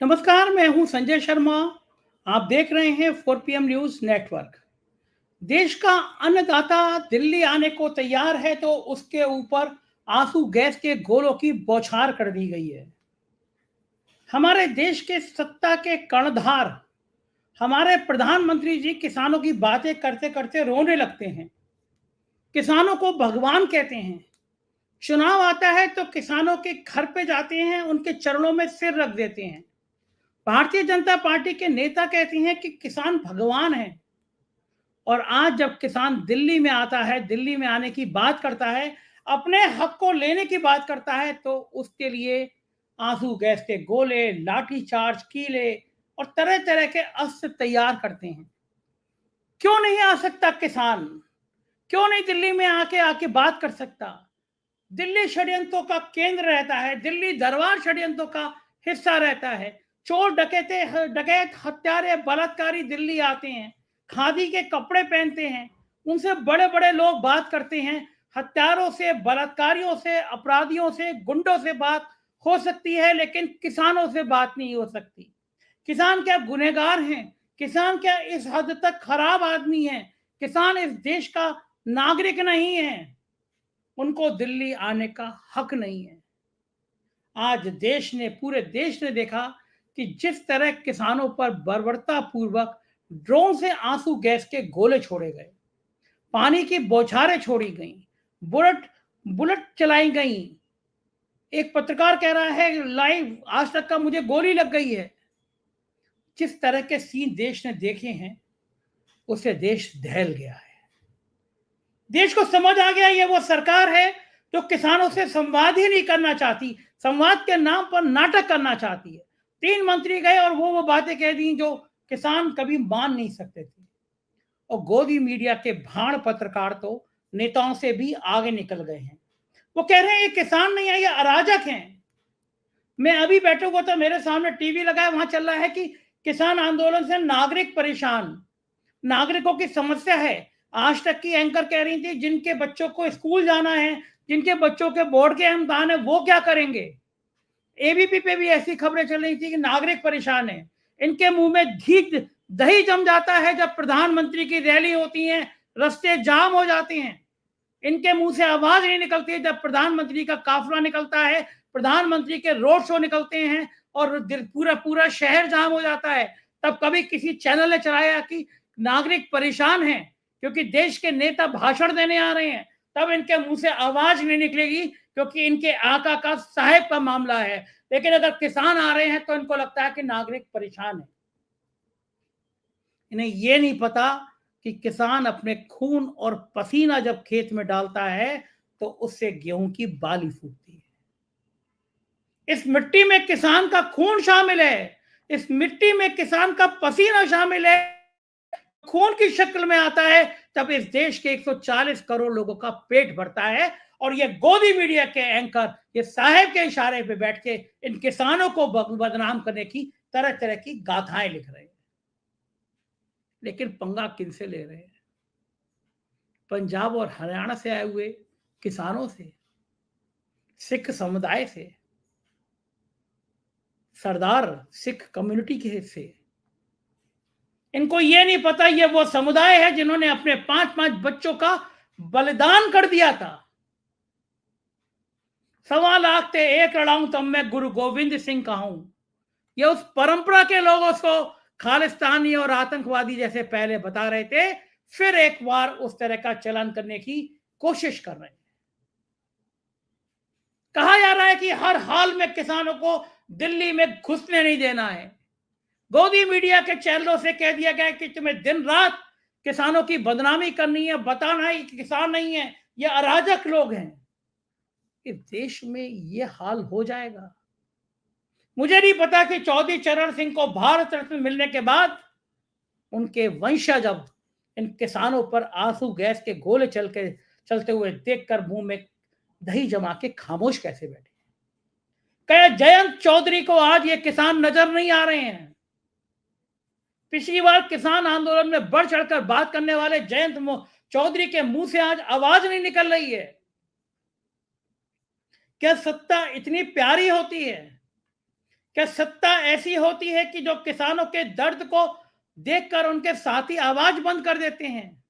नमस्कार, मैं हूं संजय शर्मा। आप देख रहे हैं 4 PM न्यूज नेटवर्क। देश का अन्नदाता दिल्ली आने को तैयार है तो उसके ऊपर आंसू गैस के गोलों की बौछार कर दी गई है। हमारे देश के सत्ता के कर्णधार हमारे प्रधानमंत्री जी किसानों की बातें करते करते रोने लगते हैं। किसानों को भगवान कहते हैं। चुनाव आता है तो किसानों के घर पे जाते हैं, उनके चरणों में सिर रख देते हैं। भारतीय जनता पार्टी के नेता कहते हैं कि किसान भगवान है, और आज जब किसान दिल्ली में आता है, दिल्ली में आने की बात करता है, अपने हक को लेने की बात करता है, तो उसके लिए आंसू गैस के गोले, लाठी चार्ज, कीले और तरह तरह के अस्त्र तैयार करते हैं। क्यों नहीं आ सकता किसान? क्यों नहीं दिल्ली में आके आके बात कर सकता? दिल्ली षड्यंत्रों का केंद्र रहता है, दिल्ली दरबार षड्यंत्रों का हिस्सा रहता है। चोर डकैते डकैत हत्यारे बलात्कारी दिल्ली आते हैं, खादी के कपड़े पहनते हैं, उनसे बड़े बड़े लोग बात करते हैं। हत्यारों से, बलात्कारियों से, अपराधियों से, गुंडों से बात हो सकती है, लेकिन किसानों से बात नहीं हो सकती। किसान क्या गुनहगार हैं? किसान क्या इस हद तक खराब आदमी हैं? किसान इस देश का नागरिक नहीं है, उनको दिल्ली आने का हक नहीं है। आज पूरे देश ने देखा कि जिस तरह किसानों पर बर्बरता पूर्वक ड्रोन से आंसू गैस के गोले छोड़े गए, पानी की बौछारें छोड़ी गई, बुलेट बुलेट चलाई गई। एक पत्रकार कह रहा है लाइव, आज तक का मुझे गोली लग गई है। जिस तरह के सीन देश ने देखे हैं, उससे देश दहल गया है। देश को समझ आ गया ये वो सरकार है जो किसानों से संवाद ही नहीं करना चाहती, संवाद के नाम पर नाटक करना चाहती है। 3 मंत्री गए और वो बातें कह दी जो किसान कभी मान नहीं सकते थे। और गोदी मीडिया के भाड़ पत्रकार तो नेताओं से भी आगे निकल गए हैं। वो कह रहे हैं ये किसान नहीं है, ये अराजक हैं। मैं अभी बैठा हुआ था, मेरे सामने टीवी लगा है, वहां चल रहा है कि किसान आंदोलन से नागरिक परेशान, नागरिकों की समस्या है। आज तक की एंकर कह रही थी जिनके बच्चों को स्कूल जाना है, जिनके बच्चों के बोर्ड के इम्तिहान है, वो क्या करेंगे? एबीपी पे भी ऐसी खबरें चल रही थी कि नागरिक परेशान है। इनके मुंह में घी दही जम जाता है जब प्रधानमंत्री की रैली होती है, रास्ते जाम हो जाते हैं। इनके मुंह से आवाज नहीं निकलती है जब प्रधानमंत्री का काफिला निकलता है, प्रधानमंत्री के रोड शो निकलते हैं और पूरा पूरा शहर जाम हो जाता है। तब कभी किसी चैनल ने चलाया कि नागरिक परेशान हैं क्योंकि देश के नेता भाषण देने आ रहे हैं, तब इनके मुंह से आवाज नहीं निकलेगी क्योंकि इनके आका का साहेब का मामला है। लेकिन अगर किसान आ रहे हैं तो इनको लगता है कि नागरिक परेशान है। इन्हें यह नहीं पता कि किसान अपने खून और पसीना जब खेत में डालता है तो उससे गेहूं की बाली फूटती है। इस मिट्टी में किसान का खून शामिल है, इस मिट्टी में किसान का पसीना शामिल है, खून की शक्ल में आता है, तब इस देश के 140 करोड़ लोगों का पेट भरता है। और ये गोदी मीडिया के एंकर ये साहेब के इशारे पे बैठ के इन किसानों को बदनाम करने की तरह तरह की गाथाएं लिख रहे हैं। लेकिन पंगा किनसे ले रहे हैं? पंजाब और हरियाणा से आए हुए किसानों से, सिख समुदाय से, सरदार सिख कम्युनिटी के से। इनको ये नहीं पता ये वो समुदाय है जिन्होंने अपने 5-5 बच्चों का बलिदान कर दिया था। 1.25 लाख थे, एक लड़ाऊं तब मैं गुरु गोविंद सिंह कहूं। ये उस परंपरा के लोग उसको खालिस्तानी और आतंकवादी जैसे पहले बता रहे थे, फिर एक बार उस तरह का चलन करने की कोशिश कर रहे हैं। कहा जा रहा है कि हर हाल में किसानों को दिल्ली में घुसने नहीं देना है। गोदी मीडिया के चैनलों से कह दिया गया कि तुम्हें दिन रात किसानों की बदनामी करनी है, बताना है कि किसान नहीं है, ये अराजक लोग हैं। इस देश में ये हाल हो जाएगा? मुझे नहीं पता कि चौधरी चरण सिंह को भारत रत्न मिलने के बाद उनके वंशज अब इन किसानों पर आंसू गैस के गोले चलते हुए देखकर मुंह में दही जमा के खामोश कैसे बैठे। क्या जयंत चौधरी को आज ये किसान नजर नहीं आ रहे हैं? पिछली बार किसान आंदोलन में बढ़ चढ़कर बात करने वाले जयंत चौधरी के मुंह से आज आवाज नहीं निकल रही है। क्या सत्ता इतनी प्यारी होती है? क्या सत्ता ऐसी होती है कि जो किसानों के दर्द को देखकर उनके साथी आवाज बंद कर देते हैं?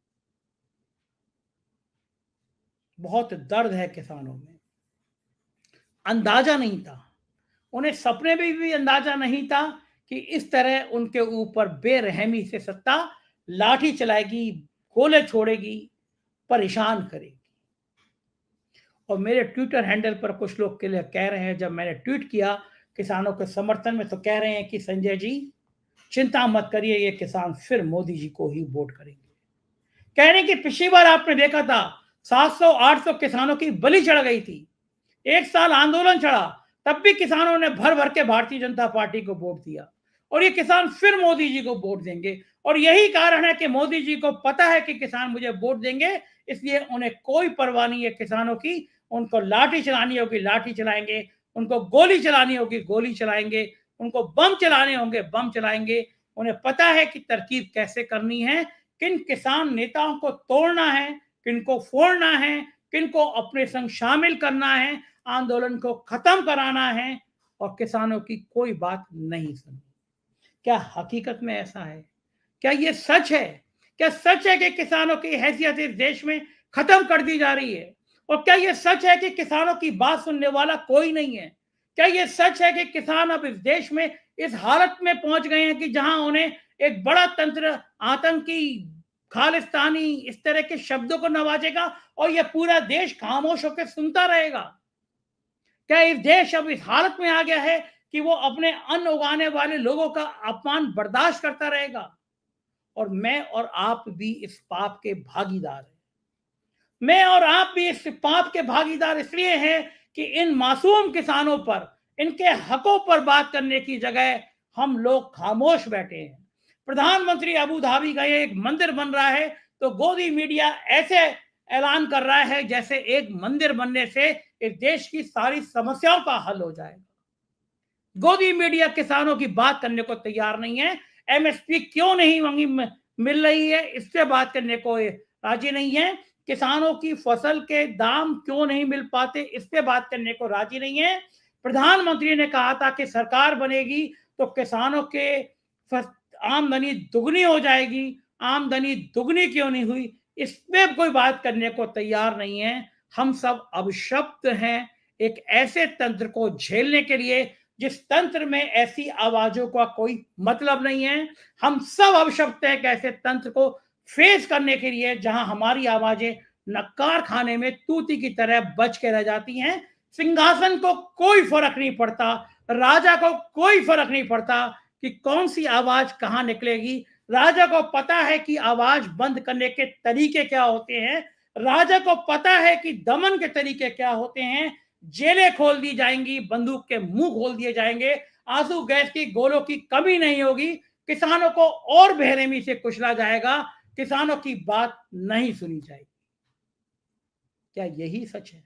बहुत दर्द है किसानों में, अंदाजा नहीं था, उन्हें सपने में भी अंदाजा नहीं था कि इस तरह उनके ऊपर बेरहमी से सत्ता लाठी चलाएगी, गोले छोड़ेगी, परेशान करेगी। और मेरे ट्विटर हैंडल पर कुछ लोग के लिए कह रहे हैं, जब मैंने ट्वीट किया किसानों के समर्थन में, तो कह रहे हैं कि संजय जी चिंता मत करिए, ये किसान फिर मोदी जी को ही वोट करेंगे। कह रहे हैं कि पिछली बार आपने देखा था 700-800 किसानों की बलि चढ़ गई थी, 1 साल आंदोलन चढ़ा, तब भी किसानों ने भर भर के भारतीय जनता पार्टी को वोट दिया, और ये किसान फिर मोदी जी को वोट देंगे। और यही कारण है कि मोदी जी को पता है कि किसान मुझे वोट देंगे, इसलिए उन्हें कोई परवाह नहीं है किसानों की। उनको लाठी चलानी होगी लाठी चलाएंगे, उनको गोली चलानी होगी गोली चलाएंगे, उनको बम चलाने होंगे बम चलाएंगे। उन्हें पता है कि तरकीब कैसे करनी है, किन किसान नेताओं को तोड़ना है, किनको फोड़ना है, किनको अपने संग शामिल करना है, आंदोलन को खत्म कराना है, और किसानों की कोई बात नहीं सुनी। क्या हकीकत में ऐसा है? क्या ये सच है? क्या सच है कि किसानों की हैसियत इस देश में खत्म कर दी जा रही है? और क्या ये सच है कि किसानों की बात सुनने वाला कोई नहीं है? क्या ये सच है कि किसान अब इस देश में इस हालत में पहुंच गए हैं कि जहां उन्हें एक बड़ा तंत्र आतंकी, खालिस्तानी, इस तरह के शब्दों को नवाजेगा और यह पूरा देश खामोश होकर सुनता रहेगा? क्या इस देश अब इस हालत में आ गया है कि वो अपने अन्न उगाने वाले लोगों का अपमान बर्दाश्त करता रहेगा? और मैं और आप भी इस पाप के भागीदार हैं। मैं और आप भी इस पाप के भागीदार इसलिए हैं कि इन मासूम किसानों पर, इनके हकों पर बात करने की जगह हम लोग खामोश बैठे हैं। प्रधानमंत्री अबू धाबी गए, एक मंदिर बन रहा है, तो गोदी मीडिया ऐसे ऐलान कर रहा है जैसे एक मंदिर बनने से इस देश की सारी समस्याओं का हल हो जाएगा। गोदी मीडिया किसानों की बात करने को तैयार नहीं है। एमएसपी क्यों नहीं मिल रही है, इससे बात करने को राजी नहीं है। किसानों की फसल के दाम क्यों नहीं मिल पाते, इससे बात करने को राजी नहीं है। प्रधानमंत्री ने कहा था कि सरकार बनेगी तो किसानों के आमदनी दुगनी हो जाएगी। आमदनी दुगनी क्यों नहीं हुई, इसमें कोई बात करने को तैयार नहीं है। हम सब अभिशप्त हैं एक ऐसे तंत्र को झेलने के लिए जिस तंत्र में ऐसी आवाजों का कोई मतलब नहीं है। हम सब अभिशप्त हैं एक ऐसे तंत्र को फेस करने के लिए जहां हमारी आवाजें नक्कार खाने में तूती की तरह बच के रह जाती हैं। सिंहासन को कोई फर्क नहीं पड़ता, राजा को कोई फर्क नहीं पड़ता कि कौन सी आवाज कहां निकलेगी। राजा को पता है कि आवाज बंद करने के तरीके क्या होते हैं। राजा को पता है कि दमन के तरीके क्या होते हैं। जेलें खोल दी जाएंगी, बंदूक के मुंह खोल दिए जाएंगे, आंसू गैस की गोलों की कमी नहीं होगी, किसानों को और बेरहमी से कुचला जाएगा, किसानों की बात नहीं सुनी जाएगी। क्या यही सच है?